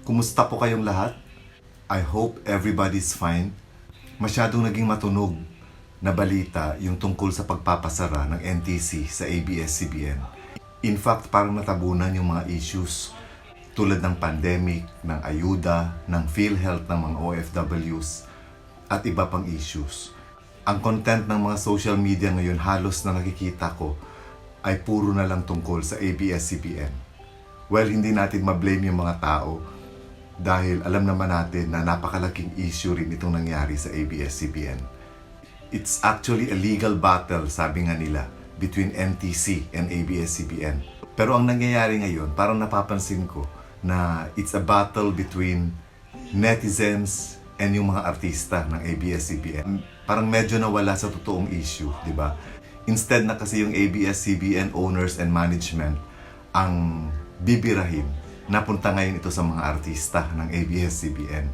Kumusta po kayong lahat? I hope everybody's fine. Masyadong naging matunog na balita yung tungkol sa pagpapasara ng NTC sa ABS-CBN. In fact, parang natabunan yung mga issues tulad ng pandemic, ng ayuda, ng PhilHealth ng mga OFWs, at iba pang issues. Ang content ng mga social media ngayon halos na nakikita ko ay puro na lang tungkol sa ABS-CBN. Well, hindi natin ma-blame yung mga tao dahil alam naman natin na napakalaking issue rin itong nangyari sa ABS-CBN. It's actually a legal battle, sabi nga nila, between NTC and ABS-CBN. Pero ang nangyayari ngayon, parang napapansin ko na it's a battle between netizens and yung mga artista ng ABS-CBN. Parang medyo nawala sa totoong issue, di ba? Instead na kasi yung ABS-CBN owners and management ang bibirahin, napunta ngayon ito sa mga artista ng ABS-CBN.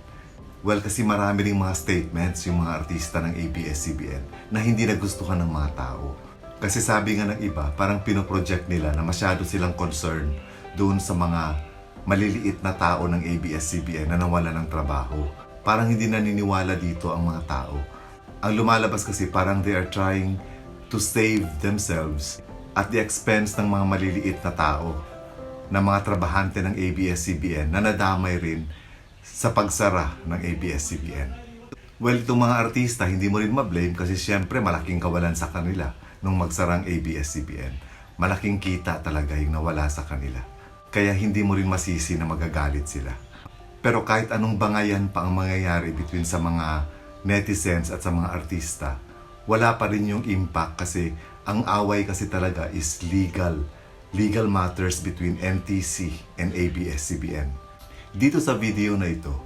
Well, kasi marami ring mga statements yung mga artista ng ABS-CBN na hindi nagustuhan ng mga tao. Kasi sabi nga ng iba, parang pinoproject nila na masyado silang concern doon sa mga maliliit na tao ng ABS-CBN na nawala ng trabaho. Parang hindi naniniwala dito ang mga tao. Ang lumalabas kasi parang they are trying to save themselves at the expense ng mga maliliit na tao, na mga trabahante ng ABS-CBN na nadamay rin sa pagsara ng ABS-CBN. Well, itong mga artista, hindi mo rin ma-blame kasi syempre malaking kawalan sa kanila nung magsara ang ABS-CBN. Malaking kita talaga yung nawala sa kanila. Kaya hindi mo rin masisi na magagalit sila. Pero kahit anong bangayan pa ang mangyayari between sa mga netizens at sa mga artista, wala pa rin yung impact kasi ang away kasi talaga is legal matters between NTC and ABS-CBN. Dito sa video na ito,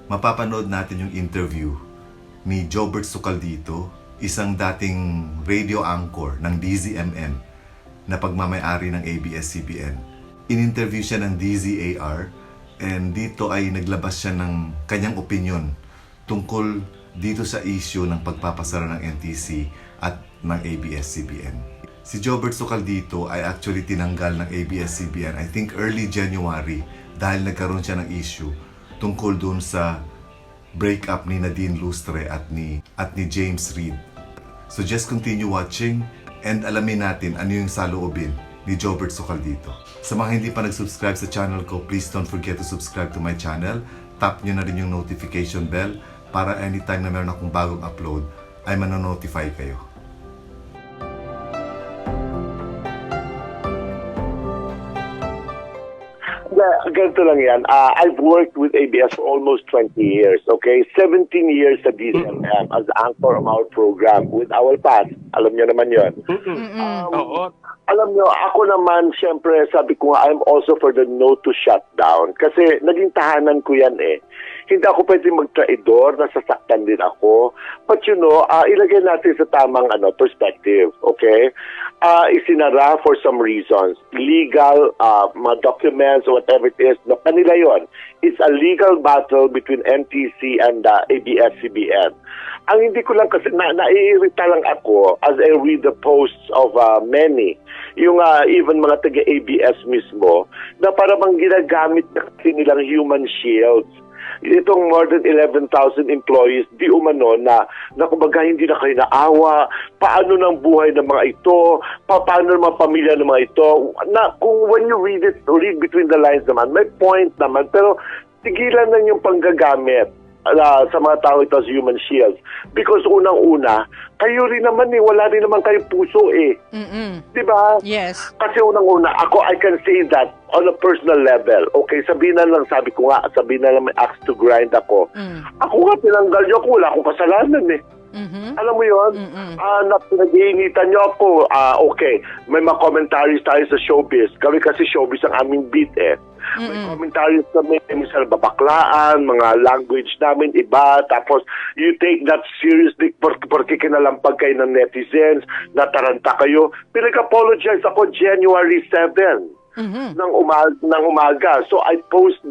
mapapanood natin yung interview ni Jobert Socaldito, isang dating radio anchor ng DZMM na pagmamay-ari ng ABS-CBN. In-interview siya ng DZAR and dito ay naglabas siya ng kanyang opinion tungkol dito sa issue ng pagpapasara ng NTC at ng ABS-CBN. Si Jobert Socaldito ay actually tinanggal ng ABS-CBN I think early January dahil nagkaroon siya ng issue tungkol dun sa breakup ni Nadine Lustre at ni James Reid. So just continue watching and alamin natin ano yung saloobin ni Jobert Socaldito. Sa mga hindi pa nag-subscribe sa channel ko, please don't forget to subscribe to my channel. Tap nyo na rin yung notification bell para anytime na meron akong bagong upload ay manonotify kayo. Ganito lang yan. I've worked with ABS for almost 20 years, okay? 17 years sa DZMM as anchor of our program with our past. Alam nyo naman yun. Oo. Alam nyo, ako naman, syempre, sabi ko nga, I'm also for the no to shutdown. Kasi naging tahanan ko yan eh. Hindi ako pwede magtraidor, nasasaktan din ako. But you know, ilagay natin sa tamang perspective, okay? Isinara for some reasons. Legal, mga documents, whatever it is, no, kanila yon. It's a legal battle between NTC and ABS-CBN. Ang hindi ko lang kasi, naiirita lang ako as I read the posts of many, yung even mga taga-ABS mismo, na para bang ginagamit na kasi nilang human shields. Itong more than 11,000 employees, di umano na kumbaga hindi na kayo naawa, paano ng buhay ng mga ito, paano ng mga pamilya ng mga ito. Na, kung when you read between the lines naman, may point naman, pero tigilan na yung panggagamit sa mga tao ito as human shields. Because unang-una, kayo rin naman wala rin naman kayo puso eh. Diba? Yes. Kasi unang-una, I can say that on a personal level. Okay, sabihin na lang, sabihin na lang may axe to grind ako. Ako nga, tinanggal niyo ako, wala akong kasalanan eh. Alam mo yun? Nag-iinitan niyo ako. Okay, may mga commentaries tayo sa showbiz. Kami kasi showbiz ang aming beat eh. May commentaries kami, minsan babaklaan, mga language namin iba, tapos you take that seriously porque kinalampag kayo ng netizens, nataranta kayo. Pinag-apologize ako January 7 ng umaga. So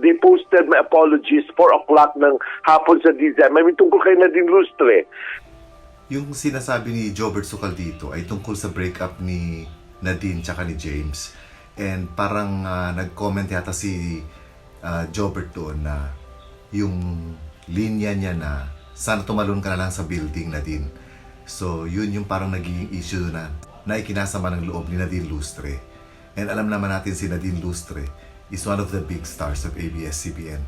they posted my apologies 4 o'clock ng hapon sa DZMM. May tungkol kay Nadine Lustre. Yung sinasabi ni Jobert Socaldito ay tungkol sa breakup ni Nadine tsaka ni James. And parang nag-comment yata si Jobert doon na yung linya niya na sana tumalon ka na lang sa building, Nadine. So, yun yung parang naging issue na ikinasama ng loob ni Nadine Lustre. And alam naman natin si Nadine Lustre is one of the big stars of ABS-CBN.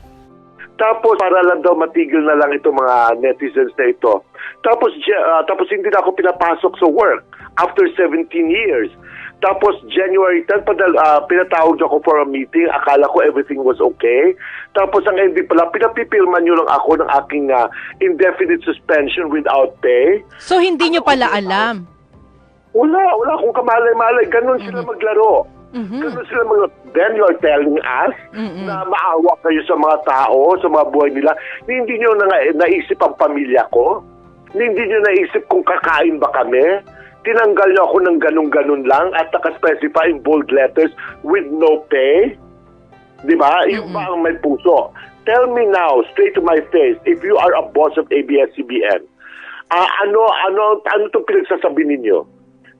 Tapos, para lang daw matigil na lang itong mga netizens na ito. Tapos hindi na ako pinapasok sa work after 17 years. Tapos, January 10, pinatawag ako for a meeting. Akala ko everything was okay. Tapos, ang ending pala, pinapipilman nyo lang ako ng aking indefinite suspension without pay. So, hindi nyo pala alam? Wala akong kamalay-malay. Ganon sila maglaro. Ganon sila maglaro. Then you're telling us na maawa kayo sa mga tao, sa mga buhay nila. Hindi nyo naisip ang pamilya ko. Hindi nyo naisip kung kakain ba kami. Tinanggal nyo ako ng ganun-ganun lang at nakaspecify in bold letters with no pay. Diba? Yung ba ang may puso? Tell me now, straight to my face, if you are a boss of ABS-CBN, ano itong pinagsasabi ninyo?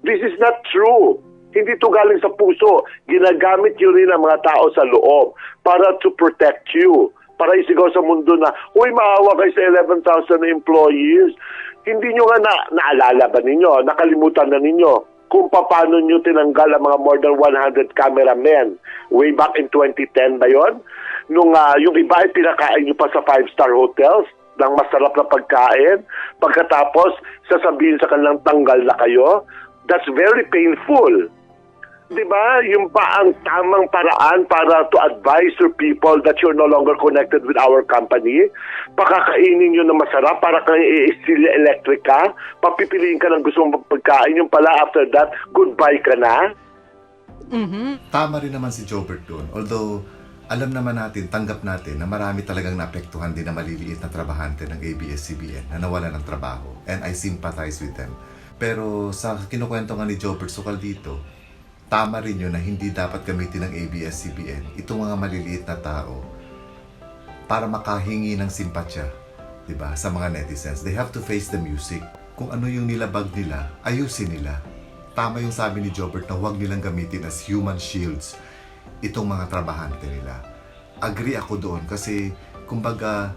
This is not true. Hindi ito galing sa puso. Ginagamit yun rin ang mga tao sa loob para to protect you. Para isigaw sa mundo na, uy, maawa kayo sa 11,000 employees. Hindi nyo nga naalala ba ninyo? Nakalimutan na ninyo kung paano nyo tinanggal ang mga more than 100 cameramen. Way back in 2010 ba yun? Nung yung iba ay pinakain nyo pa sa 5-star hotels ng masarap na pagkain. Pagkatapos, sasabihin sa kanilang tanggal na kayo. That's very painful. Diba? Yung pa ang tamang paraan para to advise your people that you're no longer connected with our company. Pakakainin nyo na masarap para kang i-steel electric ka. Papipiliin ka ng gusto mong pagkain. Yung pala after that, goodbye ka na. Tama rin naman si Jobert doon. Although, alam naman natin, tanggap natin na marami talagang naapektuhan din na maliliit na trabahante ng ABS-CBN na nawalan ng trabaho. And I sympathize with them. Pero sa kinukwento nga ni Jobert Sukal dito, tama rin yun na hindi dapat gamitin ng ABS-CBN itong mga maliliit na tao para makahingi ng simpatya, diba, sa mga netizens. They have to face the music. Kung ano yung nilabag nila, ayusin nila. Tama yung sabi ni Jobert na huwag nilang gamitin as human shields itong mga trabahante nila. Agree ako doon kasi kumbaga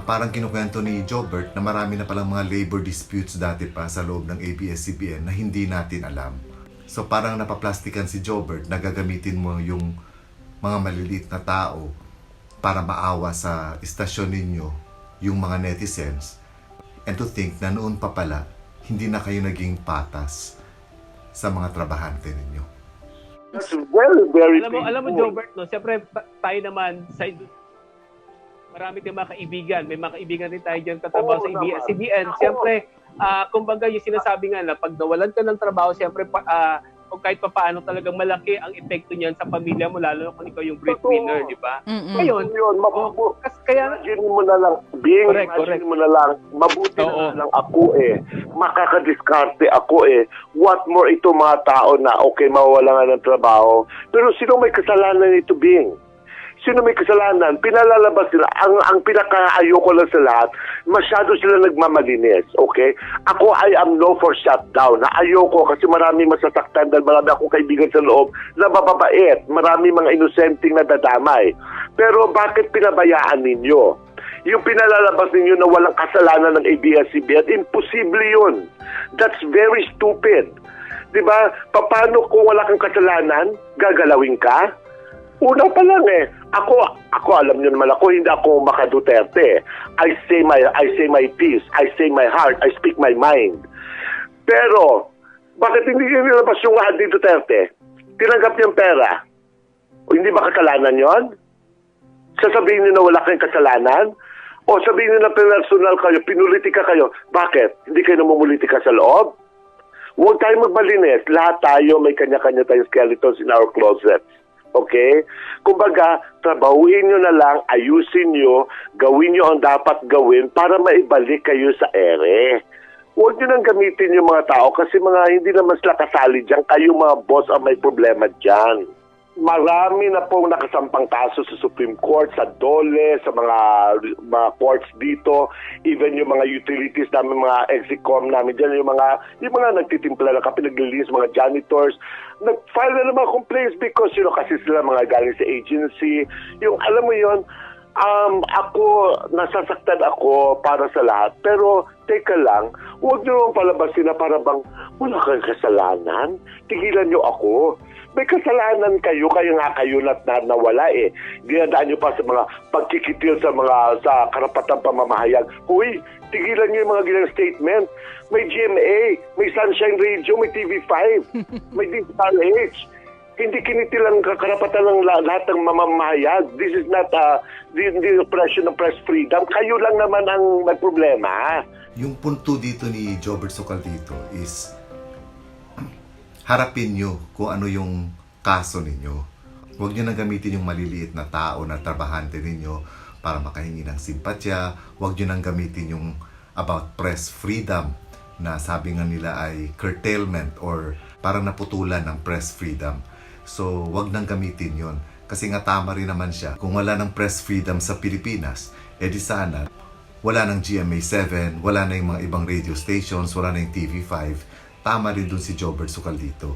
parang kinukwento ni Jobert na marami na palang mga labor disputes dati pa sa loob ng ABS-CBN na hindi natin alam. So parang napaplastikan si Jobert na gagamitin mo yung mga maliliit na tao para maawa sa istasyon ninyo yung mga netizens, and to think na noon pa pala hindi na kayo naging patas sa mga trabahante ninyo. That's very Alam mo Jobert, no? Siyempre tayo naman sa marami tayong mga kaibigan. May mga kaibigan din tayo dyan katrabaho sa ABS-CBN. Siyempre, kumbaga yung sinasabi nga na pag nawalan ka ng trabaho, siyempre, kung kahit pa paano talagang malaki ang epekto niyan sa pamilya mo, lalo na kung ikaw yung breadwinner, di ba? Ngayon, kaya imagine mo na lang, imagine mo na lang, mabuti na lang ako makakadiskarte ako what more ito mga tao na okay, mawawala nga ng trabaho. Pero sino may kasalanan nito, Bing? Sino may kasalanan? Pinalalabas sila. Ang pinaka-ayoko lang sa lahat, masyado sila nagmamalinis, okay? Ako, I am no for shutdown. Ayoko kasi marami masasaktan dahil marami akong kaibigan sa loob na mababait. Marami mga inosenteng nadadamay. Pero bakit pinabayaan ninyo? Yung pinalalabas ninyo na walang kasalanan ng ABS-CBN, imposible yun. That's very stupid. Diba? Paano kung wala kang kasalanan, gagalawin ka? Una pa lang Ako alam niyo naman ako, hindi ako maka-Duterte. I say my piece, I say my heart, I speak my mind. Pero, bakit hindi nilabas yung Adi Duterte? Tinanggap niyang pera. O hindi ba kasalanan yon? Sasabihin niyo na wala kayong kasalanan? O sabihin niyo na personal kayo, pinulitika kayo. Bakit? Hindi kayo namumulitika sa loob? Huwag tayo magbalinis. Lahat tayo, may kanya-kanya tayong skeletons in our closets. Okay? Kumbaga, trabahuin nyo na lang, ayusin nyo, gawin nyo ang dapat gawin para maibalik kayo sa ere. Huwag nyo nang gamitin yung mga tao kasi mga hindi naman sila kasali dyan. Kayo mga boss ang may problema dyan. marami na pong nakasampang kaso sa Supreme Court, sa DOLE, sa mga courts dito, even yung mga utilities namin, mga execom namin dyan, yung mga nagtitimpla na kapinaglilis, mga janitors, nag-file na ng mga complaints because, kasi sila mga galing sa agency. Yung, alam mo yon, ako, nasasaktan ako para sa lahat. Pero, teka lang, huwag nyo naman palabasin na para bang wala kayong kasalanan. Tigilan nyo ako. May kasalanan kayo nga kayo na nawala eh. Dinadaan nyo pa sa mga pagkikitil sa karapatang pamamahayag. Huy, tigilan nyo yung mga gilang statement. May GMA, may Sunshine Radio, may TV5, may DZRH. Hindi kinitilang karapatan ng lahat ng mamamahayag. This is not the oppression of press freedom. Kayo lang naman ang may problema. Yung punto dito ni Jobert Sukal dito is harapin nyo kung ano yung kaso ninyo. Huwag nyo nang gamitin yung maliliit na tao na trabahante ninyo para makahingi ng simpatya. Huwag nyo nang gamitin yung about press freedom na sabi nga nila ay curtailment or parang naputulan ng press freedom. So, huwag nang gamitin yon. Kasi nga tama rin naman siya. Kung wala ng press freedom sa Pilipinas, edi sana wala ng GMA7, wala na yung mga ibang radio stations, wala na yung TV5. Tama rin dun si Jobert Sukal dito.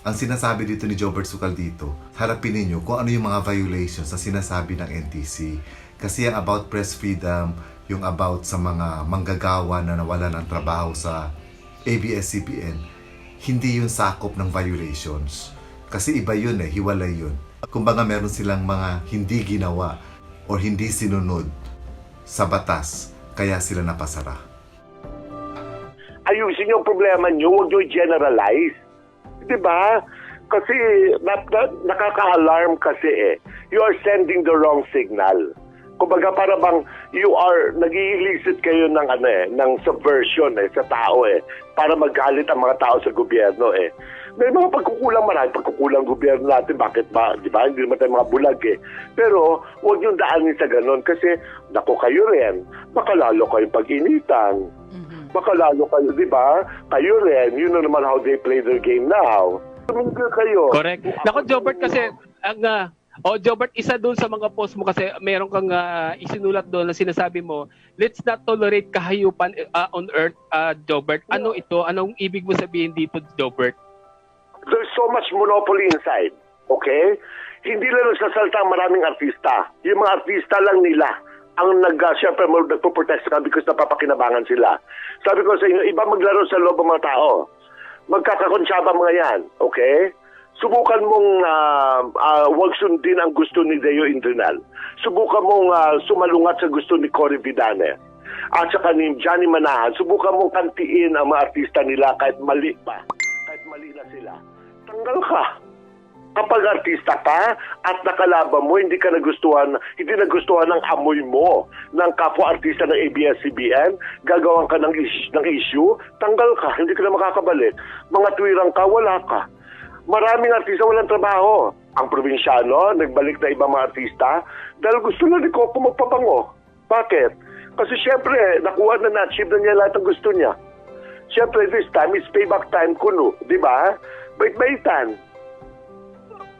Ang sinasabi dito ni Jobert Sukal dito, harapin ninyo kung ano yung mga violations na sinasabi ng NTC. Kasi yung about press freedom, yung about sa mga manggagawa na nawala ng trabaho sa ABS-CBN, hindi yun sakop ng violations. Kasi iba yun hiwalay yun. Kumbaga meron silang mga hindi ginawa o hindi sinunod sa batas, kaya sila napasara. Ayusin yung problema nyo, huwag nyo generalize. Diba? Kasi nakaka-alarm kasi You are sending the wrong signal. Kumbaga para bang nag-i-elicit kayo ng subversion sa tao para magalit ang mga tao sa gobyerno May mga pagkukulang gobyerno natin, bakit ba? Di ba? Hindi naman tayo mga bulag Pero huwag yung daanin sa ganun kasi naku kayo rin, baka lalo kayong pag-initan. Baka lalo kayo, di ba? Kayo rin, you know naman how they play their game now. Tumigil kayo. Correct. Nako, Jobert, kasi Jobert, isa doon sa mga post mo kasi meron kang isinulat doon na sinasabi mo, let's not tolerate kahayupan on earth, Jobert. Ano ito? Anong ibig mo sabihin dito, Jobert? There's so much monopoly inside. Okay? Hindi lang nagsasalta ang maraming artista. Yung mga artista lang nila ang siyempre nagpo-protest ka because napapakinabangan sila. Sabi ko sa inyo, iba maglaro sa loob ng mga tao. Magkakakonsyaba mga yan. Okay? Subukan mong huwag sundin ang gusto ni Deo Indrinal. Subukan mong sumalungat sa gusto ni Cory Vidane. At saka ni Johnny Manahan, subukan mong kantiin ang mga artista nila kahit mali pa. Kahit mali na sila. Tanggal ka. Kapag artista ka at nakalaban mo, hindi nagustuhan ng amoy mo ng kapwa-artista ng ABS-CBN, gagawan ka ng issue, tanggal ka, hindi ka na makakabalik. Mga tuwirang ka, wala ka. Maraming artista walang trabaho. Ang probinsyano, nagbalik na ibang mga artista dahil gusto na ni Coco magpabango. Bakit? Kasi syempre, nakuha na-achieve na niya lahat ng gusto niya. Syempre, this time, it's payback time kuno. Di ba? Bait-baitan.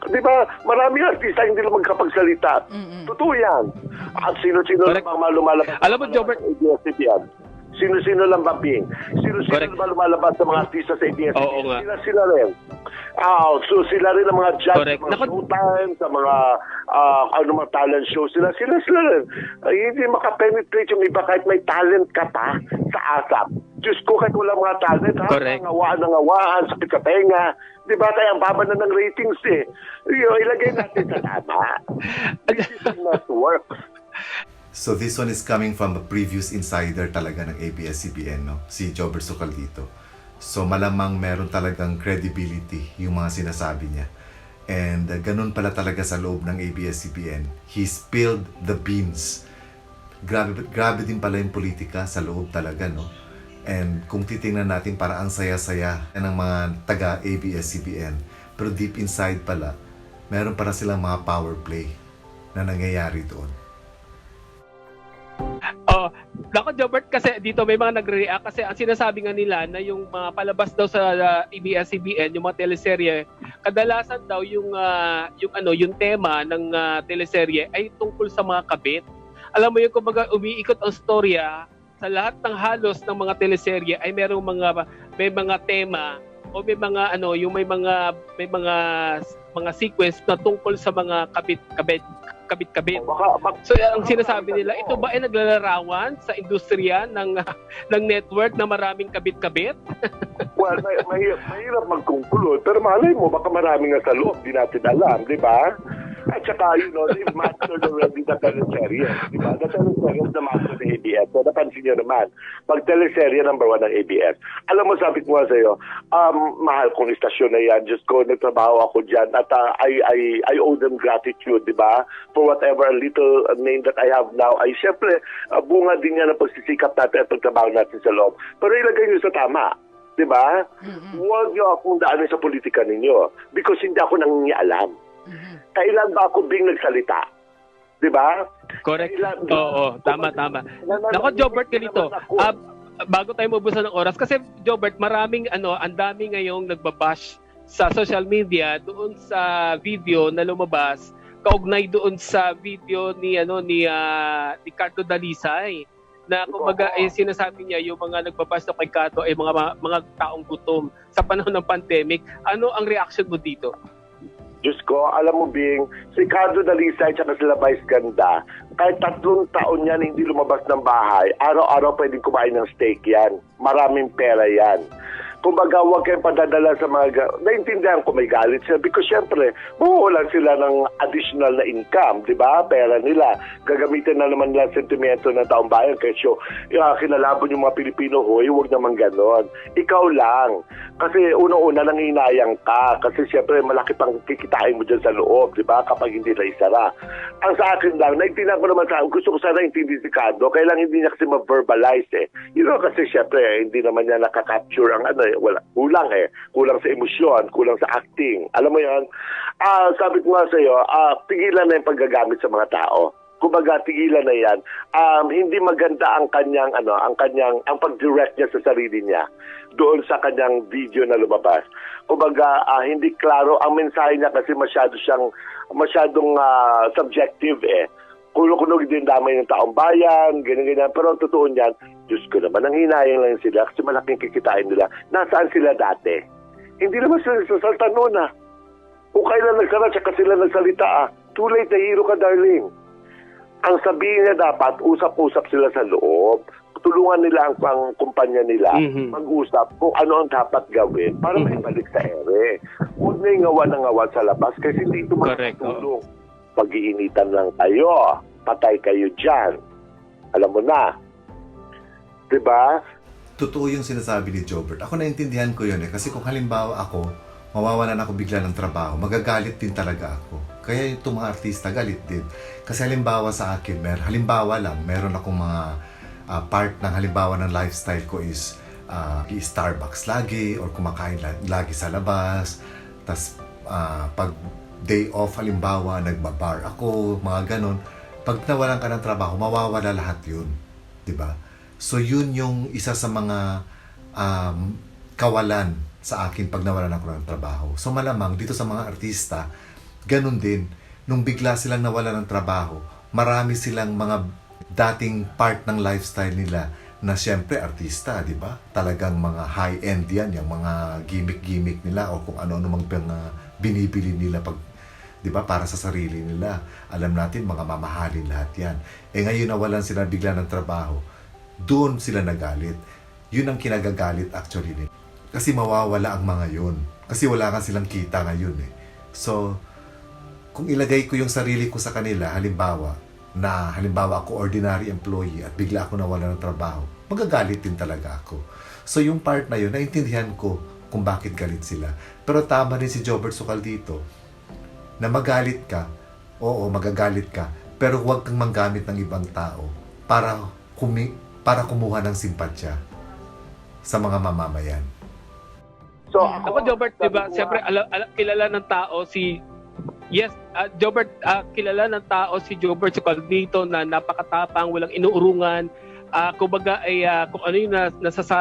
Di ba? Maraming artista hindi lang magkapagsalita. Totoo yan. At sino-sino lang mga lumalabas. Alam mo, Jobert, ABS-CBN. Sino-sino lang ba, Ping? Sino-sino ba lumalabas sa mga artista sa ABS-CBN? Oo nga. Sila rin. So sila rin ang mga judge sa mga showtime, sa mga mga talent show. Sila rin. Hindi makapenetrate yung iba kahit may talent ka pa sa ASAP. Diyos ko, kahit wala mga talent, ngawaan, sakit sa tenga. Di ba? Kaya ang baba na ng ratings ilagay natin sa tama. This is not work. So this one is coming from the previous insider talaga ng ABS-CBN, no? Si Jobert Sukal dito. So malamang meron talagang credibility yung mga sinasabi niya. And ganun pala talaga sa loob ng ABS-CBN. He spilled the beans. Grabe din pala yung politika sa loob talaga, no? And kung titingnan natin, para ang saya-saya ng mga taga-ABS-CBN. Pero deep inside pala, meron para silang mga power play na nangyayari doon. Nako, Jobert, kasi dito may mga nagre-react kasi ang sinasabi nga nila na yung mga palabas daw sa ABS-CBN, yung mga teleserye, kadalasan daw yung tema ng teleserye ay tungkol sa mga kabit. Alam mo yung kumbaga umiikot ang storya sa lahat ng halos ng mga teleserye ay may mga tema o may mga mga sequence na tungkol sa mga kabit. So ang sinasabi nila, ito ba ay naglalarawan sa industriya ng network na maraming kabit-kabit? Well, mahirap mag-conclude, pero malay mo, baka marami nga sa loob, di natin alam, di ba? At saka, they've mastered already the teleserye, di ba? The teleserye is the master ng ABS. So, napansin nyo naman, pag teleserye, number 1 ng ABS. Alam mo, sabi ko nga sa'yo, mahal kong istasyon na yan. Diyos ko, nagtrabaho ako dyan. At I owe them gratitude, di ba? For whatever little name that I have now. Ay, syempre, bunga din yan ng pagsisikap natin at pagtrabaho natin sa loob. Pero ilagay nyo sa tama. Di ba? Huwag nyo akong daanin sa politika ninyo. Because hindi ako nangingialam. Kailan ba ako bing nagsalita? Di ba? Correct. Oo, tama. Nako, Jobert, ganito. Bago tayo mabusan ng oras, kasi Jobert, ang dami ngayong nagbabash sa social media doon sa video na lumabas, kaugnay doon sa video ni Cardo Dalisay. Na kumbaga sinasabi niya yung mga nagbabash na kay Cato ay mga taong gutom sa panahon ng pandemic. Ano ang reaction mo dito? Diyos ko, alam mo Bing, si Cardo Dalisay at sila Vice Ganda, kahit 3 taon yan hindi lumabas ng bahay, araw-araw pwedeng kumain ng steak yan. Maraming pera yan. Kumbaga, huwag kayong padadala sa mga... Naintindihan ko may galit sila because syempre, mawawalan sila ng additional na income, di ba? Pera nila. Gagamitin na naman nila sentimento ng taong bayan kasi kinalabon yung mga Pilipino, hoy, huwag naman ganon. Ikaw lang. Kasi unang-una nanginayang ka kasi syempre malaki pang kikitain mo dyan sa loob, di ba? Kapag hindi na isara. Ang sa akin lang, naintindihan ko naman gusto ko sana intindi si Cardo, kailang hindi niya kasi ma-verbalize eh. Kasi syempre, hindi naman niya nakaka-capture ang kulang sa emosyon, kulang sa acting. Alam mo yan? Sabi ko nga sa'yo, tigilan na yung paggagamit sa mga tao. Kumbaga, tigilan na yan. Hindi maganda ang pag-direct niya sa sarili niya doon sa kanyang video na lumabas. Kumbaga, hindi klaro ang mensahe niya kasi masyadong subjective eh. Kulo-kunog din damay ng taong bayan, ganyan-ganyan. Pero ang totoo niyan, Diyos ko naman, ang hinayang lang sila kasi malaking kikitain nila. Nasaan sila dati? Hindi naman sila nagsasalta noon Kung kailan nagsara, tsaka sila nagsalita Too late na hero ka, darling. Ang sabihin niya dapat, usap-usap sila sa loob. Tulungan nila ang kumpanya nila mag-usap kung ano ang dapat gawin para may balik sa ere. Huwag na yung ngawa sa labas kasi hindi ito makatulong. Pag-iinitan lang tayo. Patay kayo dyan. Alam mo na. Diba? Totoo yung sinasabi ni Jobert. Ako naintindihan ko yun kasi kung halimbawa ako, mawawalan ako bigla ng trabaho, magagalit din talaga ako. Kaya itong mga artista, galit din. Kasi halimbawa sa akin, meron akong mga part ng halimbawa ng lifestyle ko is i-Starbucks lagi or kumakain lagi sa labas. Tas pag day off, halimbawa, nagbabar ako, mga ganon. Pag nawalan ka ng trabaho, mawawala lahat yun. Diba? So, yun yung isa sa mga kawalan sa akin pag nawalan ako ng trabaho. So, malamang, dito sa mga artista, ganon din. Nung bigla silang nawalan ng trabaho, marami silang mga dating part ng lifestyle nila na siyempre artista, di ba? Talagang mga high-end yan, yung mga gimmick-gimmick nila o kung ano-ano mang binibili nila pag, di ba, para sa sarili nila. Alam natin, mga mamahalin lahat yan. Ngayon nawalan sila bigla ng trabaho, doon sila nagalit. Yun ang kinagagalit actually nila. Kasi mawawala ang mga yun. Kasi wala nga silang kita ngayon eh. So, kung ilagay ko yung sarili ko sa kanila, halimbawa ako ordinary employee at bigla ako nawala ng trabaho, magagalit din talaga ako. So yung part na yun, naintindihan ko kung bakit galit sila. Pero tama rin si Jobert Sucal dito, na magalit ka, oo, magagalit ka, pero huwag kang manggamit ng ibang tao para kumuha ng simpatya sa mga mamamayan. So, ako, Jobert, diba, siyempre, kilala ng tao Jobert, kilala ng tao si Jobert Sucal dito na napakatapang, walang inuurungan, kumbaga ay kung ano yung nasa sa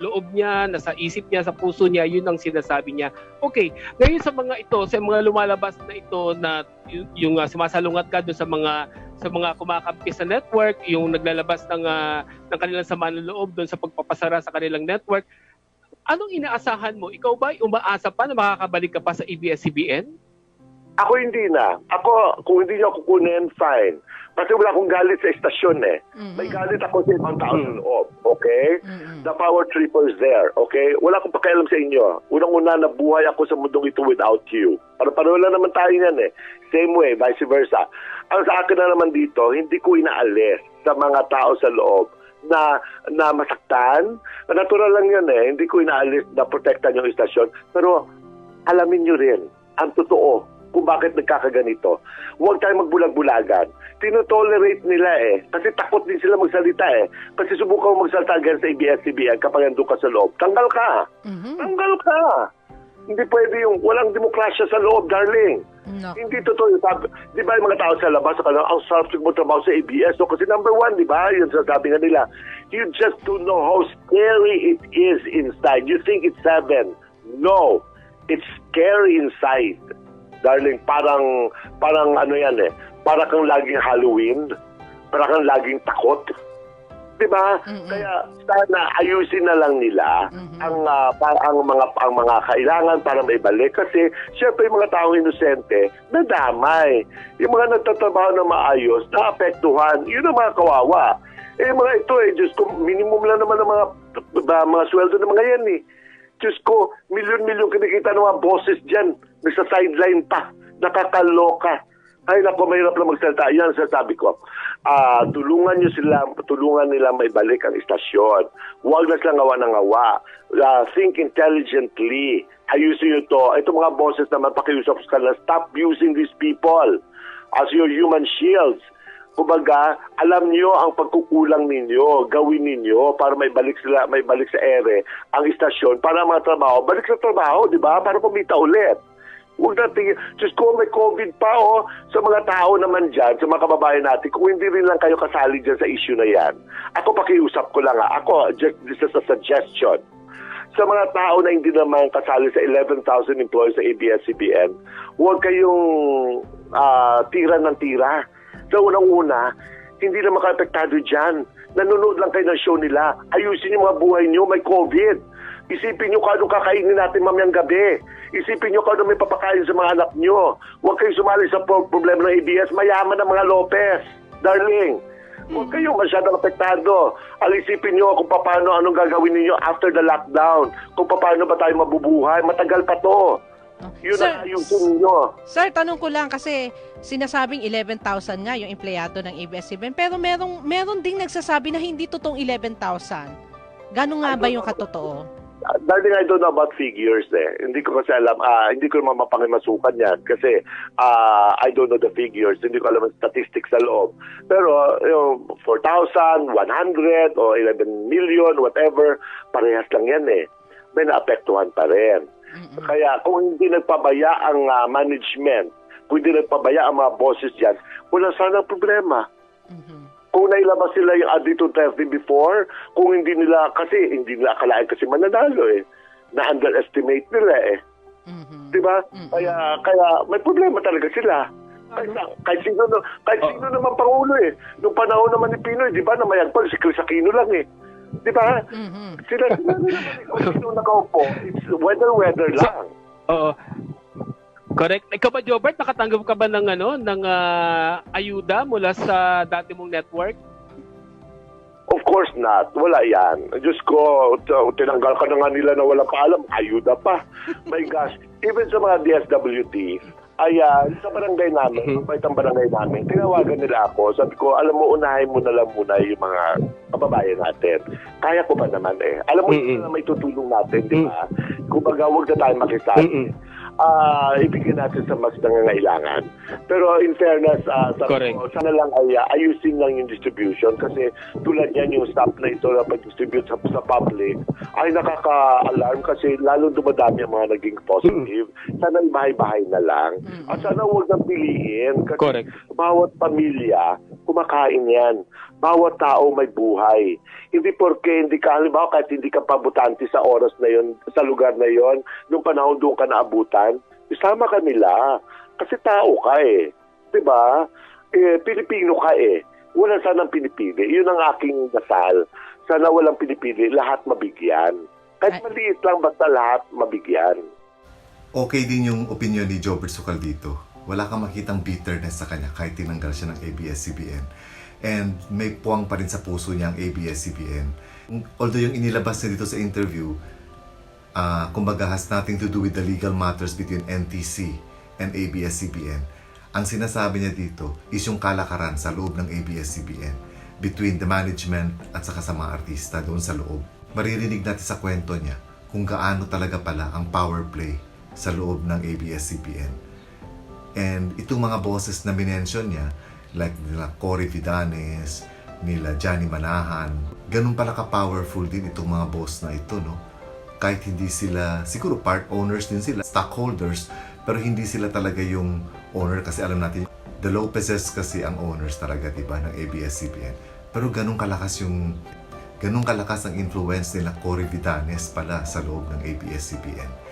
loob niya, nasa isip niya, sa puso niya, yun ang sinasabi niya. Okay, ngayon sa mga ito, sa mga lumalabas na ito na yung sumasalungat ka doon sa mga kumakampi sa network, yung naglalabas ng kanilang sama ng loob doon sa pagpapasara sa kanilang network, anong inaasahan mo? Ikaw ba ay umaasa pa na makakabalik ka pa sa ABS-CBN? Ako hindi na. Ako, kung hindi niyo kukunin, fine. Kasi wala akong galit sa estasyon eh. May galit ako sa ibang tao sa loob. Okay? The power trip is there. Okay? Wala akong pakialam sa inyo. Unang-una, nabuhay ako sa mundong ito without you. Para-pareho lang naman tayo yan eh. Same way, vice versa. Ang sa akin na naman dito, hindi ko inaalis sa mga tao sa loob na masaktan. Natural lang yan eh. Hindi ko inaalis na protektan yung estasyon. Pero alamin nyo rin, ang totoo, kung bakit nagkakaganito. Huwag tayong magbulag-bulagan. Tinotolerate nila eh. Kasi takot din sila magsalita eh. Kasi subukan mo magsalita against sa ABS-CBN kapag nandun ka sa loob. Tanggal ka. Tanggal ka. Hindi pwede yung walang demokrasya sa loob, darling. No. Hindi totoo. Di ba yung mga tao sa labas, ang sarap mo trabaho sa ABS. So, kasi number one, di ba? Yun sasabi nga nila. You just don't know how scary it is inside. You think it's heaven. No. It's scary inside. Darling, parang ano yan eh. Para kang laging Halloween. Para kang laging takot. Diba? Kaya sana ayusin na lang nila ang mga kailangan para maibalik. Kasi syempre yung mga taong inosente, nadamay. Yung mga nagtatrabaho na maayos, naapektuhan. Yun ang mga kawawa. Mga ito Diyos ko, minimum lang naman ng mga sweldo ng mga yan eh. Diyos ko, milyon-milyon kinikita ng mga bosses dyan. Nasa sideline pa. Nakakaloka. Ay, naku, mahirap lang magsalita. Yan, sasabi ko. Tulungan nila maibalik ang istasyon. Huwag na silang ngawa ng ngawa. Think intelligently. Ayusin nyo to. Ito mga bosses naman, pakiusap ka na, stop using these people as your human shields. Kumbaga, alam niyo ang pagkukulang ninyo, gawin ninyo para may balik sa ere ang istasyon para mga trabaho. Balik sa trabaho, di ba? Para kumita ulit. Huwag natin, just ko may COVID pa sa mga tao naman dyan, sa mga kababayan natin, kung hindi rin lang kayo kasali dyan sa issue na yan. Ako pakiusap ko lang Ako, just this is a suggestion. Sa mga tao na hindi naman kasali sa 11,000 employees sa ABS-CBN, huwag kayong tira ng tira. Sa unang-una, hindi na makapektado dyan. Nanonood lang kayo ng show nila. Ayusin yung mga buhay nyo, may COVID. Isipin nyo kung anong kakainin natin mamayang gabi. Isipin nyo kung anong may papakain sa mga anak nyo. Huwag kayong sumali sa problema ng ABS. Mayaman ng mga Lopez. Darling, huwag kayong masyadong apektado. Alisipin nyo kung paano, anong gagawin ninyo after the lockdown. Kung paano ba tayo mabubuhay. Matagal pa to. Yun ang ayusin nyo. Sir, tanong ko lang kasi sinasabing 11,000 nga yung empleyado ng ABS-CBN pero meron ding nagsasabi na hindi totoong 11,000. Gano'n nga ba yung katotoo? Darling, I don't know about figures eh. Hindi ko kasi alam, hindi ko naman mapangimasukan yan kasi I don't know the figures. Hindi ko alam ang statistics sa loob. Pero 4,000, 100 o 11 million, whatever, parehas lang yan eh. May naapektuhan pa rin. Kaya kung hindi nagpabaya ang management, kung hindi nagpabaya ang mga bosses dyan, wala sana problema. Kung nailabas sila yung Adito 30 before, kung hindi nila akalain kasi mananalo eh. Na-underestimate nila eh. Diba? Kaya may problema talaga sila. Kahit sino naman Pangulo eh. Noong panahon naman ni Pinoy, di ba, namayagpag si Chris Aquino lang eh. Di ba? Sila naman kung nakaupo. It's weather lang. Oo. Correct. Ikaw ba, Jobert, nakatanggap ka ba ng ayuda mula sa dati mong network? Of course not. Wala yan. Diyos ko, tinanggal ka na nga nila na walang paalam. Ayuda pa. My gosh. Even sa mga DSWD, sa barangay namin, ang barangay namin, tinawagan nila ako. Sabi ko, alam mo, unahin mo na lang muna yung mga kababayan natin. Kaya ko ba naman eh. Alam mo, yun na may tutulong natin, di ba? Kumbaga, huwag na tayo makisabi. Ibigyan natin sa mas nangangailangan. Pero in fairness, sana lang ayusin lang yung distribution kasi tulad yan yung stop na ito na pag-distribute sa public ay nakaka-alarm kasi lalo dumadami ang mga naging positive. Sana ibahay-bahay na lang. At sana huwag nang piliin kasi bawat pamilya kumakain yan. Bawat tao may buhay. Hindi porke hindi ka, halimbawa kahit hindi ka pabutante sa oras na yon, sa lugar na yon, nung panahon doon ka naabutan, isama ka nila. Kasi tao ka eh. Diba? Pilipino ka eh. Wala sanang pinipili. Yun ang aking dasal. Sana walang pinipili, lahat mabigyan. Kahit maliit lang, basta lahat mabigyan. Okay din yung opinion ni Jobert Sukal dito. Wala kang makitang bitterness sa kanya kahit tinanggal siya ng ABS-CBN. And may puwang pa rin sa puso niya ang ABS-CBN. Although yung inilabas niya dito sa interview, kumbaga has nothing to do with the legal matters between NTC and ABS-CBN. Ang sinasabi niya dito is yung kalakaran sa loob ng ABS-CBN between the management at saka sa mga artista doon sa loob. Maririnig natin sa kwento niya kung gaano talaga pala ang power play sa loob ng ABS-CBN. And itong mga bosses na minention niya, like nila Cory Vidanes, nila Johnny Manahan, ganun pala ka-powerful din itong mga boss na ito, no? Kahit hindi sila, siguro part owners din sila, stockholders, pero hindi sila talaga yung owner kasi alam natin, the Lopezes kasi ang owners talaga, diba, ng ABS-CBN. Pero ganun kalakas ang influence nila Cory Vidanes pala sa loob ng ABS-CBN.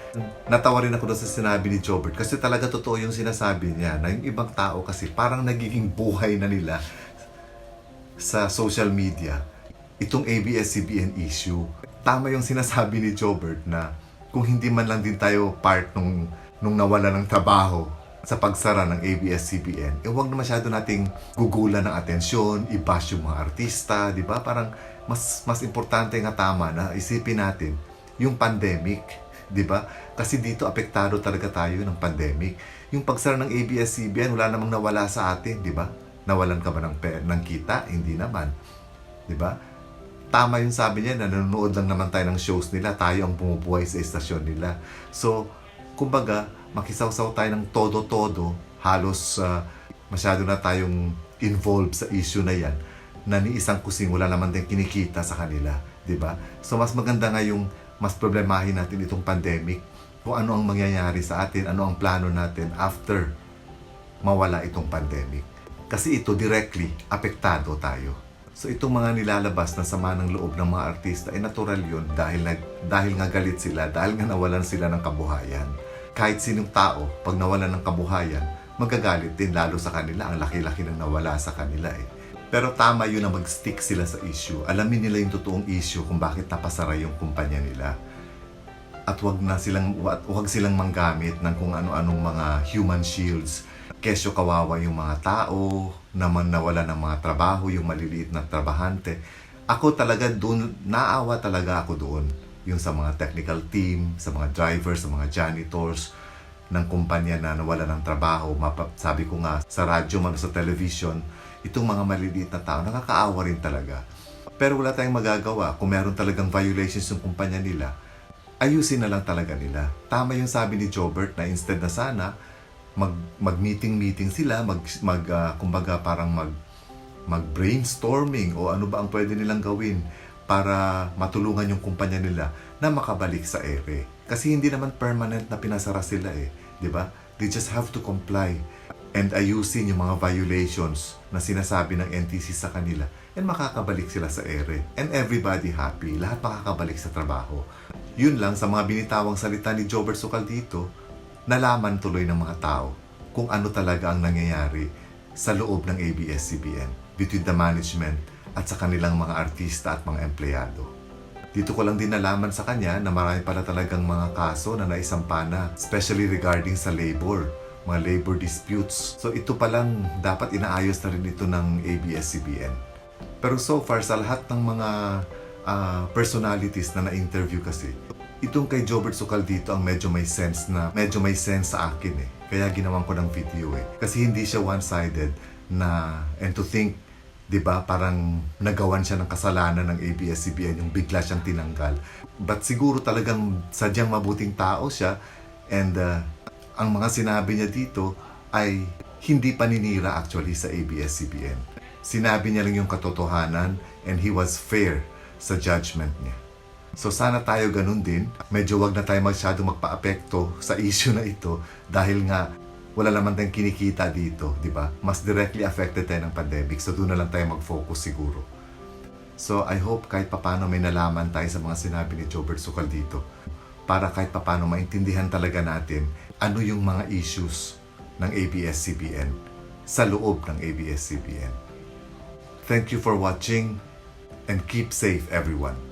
Natawa rin ako doon sa sinabi ni Jobert kasi talaga totoo yung sinasabi niya na yung ibang tao kasi parang nagiging buhay na nila sa social media itong ABS-CBN issue. Tama yung sinasabi ni Jobert na kung hindi man lang din tayo part nung nawala ng trabaho sa pagsara ng ABS-CBN, huwag na masyado nating gugulan ng atensyon, i-bash yung mga artista, di ba? Parang mas importante nga tama na isipin natin yung pandemic, di ba? Kasi dito apektado talaga tayo ng pandemic. Yung pagsara ng ABS-CBN, wala namang nawala sa atin, di ba? Nawalan ka ba ng kita? Hindi naman. Di ba? Tama yung sabi niya na nanonood lang naman tayo ng shows nila, tayo ang bumubuhay sa estasyon nila. So, kumbaga, makisawsaw tayo ng todo-todo, halos masyado na tayong involved sa issue na yan, na ni isang kusing wala naman din kinikita sa kanila, di ba? So, mas maganda nga yung mas problemahin natin itong pandemic, kung ano ang mangyayari sa atin, ano ang plano natin after mawala itong pandemic. Kasi ito directly, apektado tayo. So itong mga nilalabas na sama ng loob ng mga artista, ay natural yun dahil nga galit sila, dahil nga nawalan sila ng kabuhayan. Kahit sinong tao, pag nawalan ng kabuhayan, magagalit din lalo sa kanila, ang laki-laki ng nawala sa kanila eh. Pero tama yun na mag-stick sila sa issue. Alamin nila yung totoong issue kung bakit napasara yung kumpanya nila. At wag silang manggamit ng kung ano-anong mga human shields. Kesyo kawawa yung mga tao, naman nawala ng mga trabaho, yung maliliit na trabahante. Ako talaga doon, naawa talaga ako doon. Yung sa mga technical team, sa mga drivers, sa mga janitors ng kumpanya na nawala ng trabaho. Sabi ko nga, sa radyo man sa television, itong mga maliliit na tao, nakakaawa rin talaga. Pero wala tayong magagawa. Kung meron talagang violations yung kumpanya nila, ayusin na lang talaga nila. Tama yung sabi ni Jobert na instead na sana, mag-meeting sila, kumbaga parang mag-brainstorming o ano ba ang pwede nilang gawin para matulungan yung kumpanya nila na makabalik sa ere. Kasi hindi naman permanent na pinasara sila eh, di ba? They just have to comply and ayusin yung mga violations na sinasabi ng NTC sa kanila and makakabalik sila sa ere. And everybody happy, lahat makakabalik sa trabaho. Yun lang sa mga binitawang salita ni Jobert Sukal dito, nalaman tuloy ng mga tao kung ano talaga ang nangyayari sa loob ng ABS-CBN between the management at sa kanilang mga artista at mga empleyado. Dito ko lang din nalaman sa kanya na marami pala talagang mga kaso na naisampa na, especially regarding sa labor, mga labor disputes. So ito palang dapat inaayos na rin ito ng ABS-CBN. Pero so far sa lahat ng mga personalities na na-interview kasi, itong kay Jobert Sukal dito ang medyo may sense sa akin eh. Kaya ginawan ko ng video eh. Kasi hindi siya one-sided na, and to think, di ba, parang nagawan siya ng kasalanan ng ABS-CBN, yung bigla siyang tinanggal. But siguro talagang sadyang mabuting tao siya, and ang mga sinabi niya dito ay hindi paninira actually sa ABS-CBN. Sinabi niya lang yung katotohanan, and he was fair sa judgment niya. So sana tayo ganun din. Medyo wag na tayo masyadong magpa-apekto sa issue na ito dahil nga wala naman tayong kinikita dito, di ba? Mas directly affected tayo ng pandemic, so doon na lang tayo mag-focus siguro. So I hope kahit papano may nalaman tayo sa mga sinabi ni Jobert Sukal dito para kahit papano maintindihan talaga natin ano yung mga issues ng ABS-CBN sa loob ng ABS-CBN. Thank you for watching and keep safe everyone.